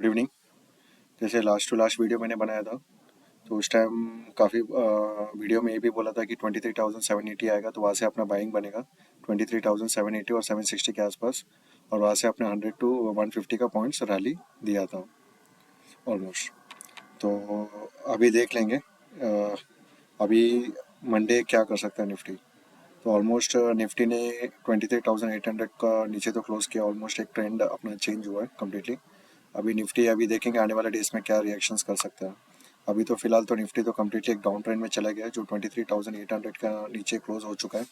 Good evening. जैसे last to last video मैंने बनाया था, तो उस टाइम काफ़ी वीडियो में ये भी बोला था कि 23,780 आएगा, तो वहाँ से अपना बाइंग बनेगा 23,780 और 760 के आसपास। और वहाँ से अपने 100 टू 150 का पॉइंट्स रैली दिया था ऑलमोस्ट। तो अभी देख लेंगे अभी मंडे क्या कर सकता है निफ्टी। तो ऑलमोस्ट निफ्टी ने 23,800 का नीचे तो क्लोज किया। ऑलमोस्ट एक ट्रेंड अपना चेंज हुआ है कम्प्लीटली। अभी निफ्टी अभी देखेंगे आने वाले डेज में क्या रिएक्शंस कर सकता है। अभी तो फिलहाल तो निफ्टी तो कम्प्लीटली एक डाउन ट्रेंड में चला गया है, जो 23,800 का नीचे क्लोज हो चुका है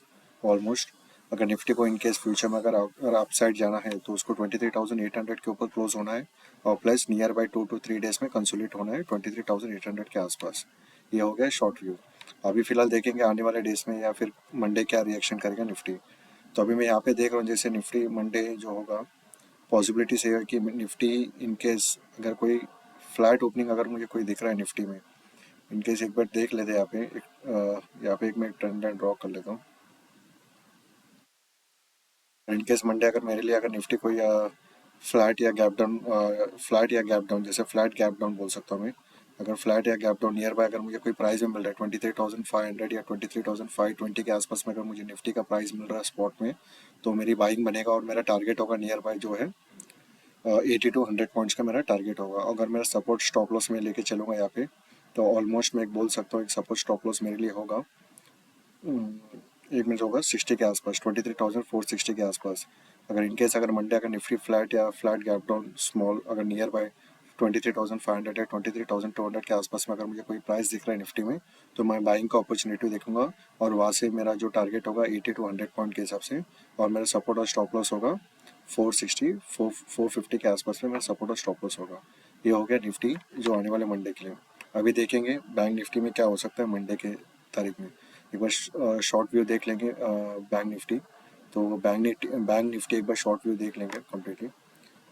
ऑलमोस्ट। अगर निफ्टी को इनकेस फ्यूचर में अगर अपसाइड जाना है तो उसको 23,800 के ऊपर क्लोज होना है, और plus near by 2 to 3 days में कंसोलिडेट होना है 23,800 के आसपास। ये हो गया शॉर्ट व्यू। अभी फिलहाल देखेंगे आने वाले डेज में या फिर मंडे क्या रिएक्शन करेगा निफ्टी। तो अभी मैं यहाँ पे देख रहा हूँ जैसे निफ्टी मंडे जो होगा, पॉसिबिलिटी से है कि निफ्टी इनकेस अगर कोई फ्लैट ओपनिंग अगर मुझे कोई दिख रहा है निफ्टी में, इनकेस एक बार देख लेते हैं यहाँ पे एक मैं ट्रेंड लाइन ड्रॉ कर लेता हूँ। इनकेस मंडे अगर मेरे लिए अगर निफ्टी कोई फ्लैट या गैप डाउन जैसे फ्लैट गैप डाउन बोल सकता हूँ मैं। अगर फ्लैट या गैप डाउन नियर बाय अगर मुझे कोई प्राइस में मिल रहा है 23,500 या 23,520 के आसपास में, अगर मुझे निफ्टी का प्राइस मिल रहा है स्पॉट में, तो मेरी बाइंग बनेगा और मेरा टारगेट होगा नियर बाय जो है 80 to 100 पॉइंट्स का मेरा टारगेट होगा। अगर मेरा सपोर्ट स्टॉप लॉस में लेके चलूँगा यहाँ पे, तो ऑलमोस्ट मैं एक बोल सकता हूँ एक सपोर्ट स्टॉप लॉस मेरे लिए होगा, एक मिनट होगा 60 के आसपास, 23,460 के आसपास। अगर इनकेस अगर मंडे अगर निफ्टी फ्लैट या फ्लैट गैप डाउन स्मॉल अगर नियर बाय 23,500 या 23,200 के आसपास में अगर मुझे कोई प्राइस दिख रहा है निफ्टी में, तो मैं बाइंग का अपॉर्चुनिटी देखूंगा। और वहाँ से मेरा जो टारगेट होगा 80 to 100 पॉइंट के हिसाब से, और मेरा सपोर्ट और स्टॉप लॉस होगा 450 के आसपास में मेरा सपोर्ट और स्टॉप लॉस होगा। ये हो गया निफ्टी जो आने वाले मंडे के लिए। अभी देखेंगे बैंक निफ्टी में क्या हो सकता है मंडे के तारीख में। एक बार शॉर्ट व्यू देख लेंगे बैंक निफ्टी। तो बैंक निफ्टी एक बार शॉर्ट व्यू देख लेंगे कम्प्लीटली।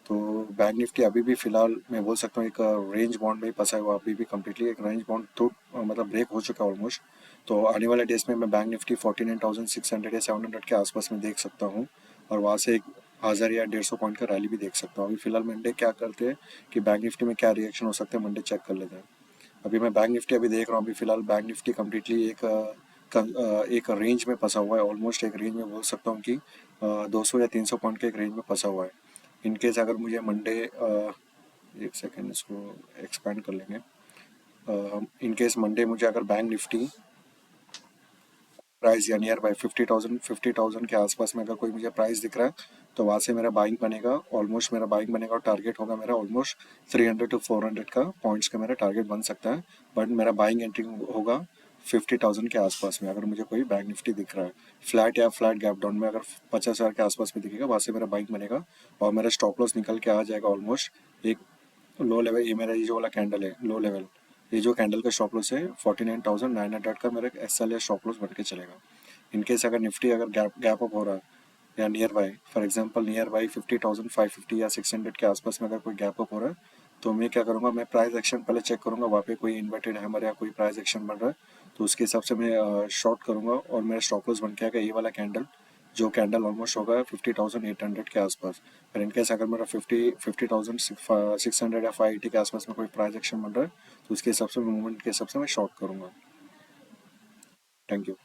तो बैंक निफ्टी अभी भी फिलहाल मैं बोल सकता हूँ एक रेंज बॉन्ड में ही फंसा हुआ अभी भी कम्प्लीटली। एक रेंज बॉन्ड तो मतलब ब्रेक हो चुका है ऑलमोस्ट। तो आने वाले डेज में मैं बैंक निफ्टी 49,600 या 700 के आसपास में देख सकता हूँ, और वहाँ से एक 1,000 या 150 पॉइंट का रैली भी देख सकता हूँ। अभी फिलहाल मंडे क्या करते हैं कि बैंक निफ्टी में क्या रिएक्शन हो सकता है मंडे चेक कर लेते हैं। अभी मैं बैंक निफ्टी अभी देख रहा हूँ। अभी फिलहाल बैंक निफ्टी कम्प्लीटली एक रेंज में फंसा हुआ है। ऑलमोस्ट एक रेंज में बोल सकता हूँ कि 200 या 300 पॉइंट के एक रेंज में फंसा हुआ है। इनकेस अगर मुझे मंडे एक सेकेंड इसको एक्सपेंड कर लेंगे। इनकेस मंडे मुझे अगर बैंक निफ्टी प्राइस या नियर बाई 50,000 के आसपास में अगर कोई मुझे प्राइस दिख रहा है, तो वहाँ से मेरा बाइंग बनेगा। ऑलमोस्ट मेरा बाइंग बनेगा और टारगेट होगा मेरा ऑलमोस्ट 300 to 400 का पॉइंट्स का मेरा टारगेट बन सकता है। बट मेरा बाइंग एंट्री होगा 50,000 के आसपास में। अगर मुझे कोई बैंक निफ्टी दिख रहा है फ्लैट या फ्लैट गैप डाउन में, अगर 50,000 के आसपास में दिखेगा, वहाँ से मेरा बाइंग बनेगा और मेरा स्टॉप लॉस निकल के आ जाएगा ऑलमोस्ट एक लो लेवल। ये मेरा ये जो वाला कैंडल है लो लेवल, ये जो कैंडल का स्टॉप लॉस है 49,900 का मेरा एस एल या स्टॉप लॉस बन के चलेगा। इनकेस अगर निफ्टी अगर गैप अप हो रहा है या near by for example near by 50,550 या 600 के आसपास में अगर कोई गैप अप हो रहा है, तो मैं क्या करूँगा, मैं प्राइस एक्शन पहले चेक करूँगा। वहाँ पे कोई इन्वर्टेड हैमर या कोई प्राइस एक्शन बन रहा है, तो उसके हिसाब से मैं शॉर्ट करूँगा और मेरा स्टॉप लॉस बन के आएगा ये वाला कैंडल, जो कैंडल ऑलमोस्ट होगा 50,800 के आसपास। पर इनकेस अगर मेरा 50,600 या 580 के आसपास में कोई प्राइस एक्शन बन रहा है, तो उसके हिसाब से मूवमेंट के हिसाब से मैं शॉर्ट करूँगा। Thank you.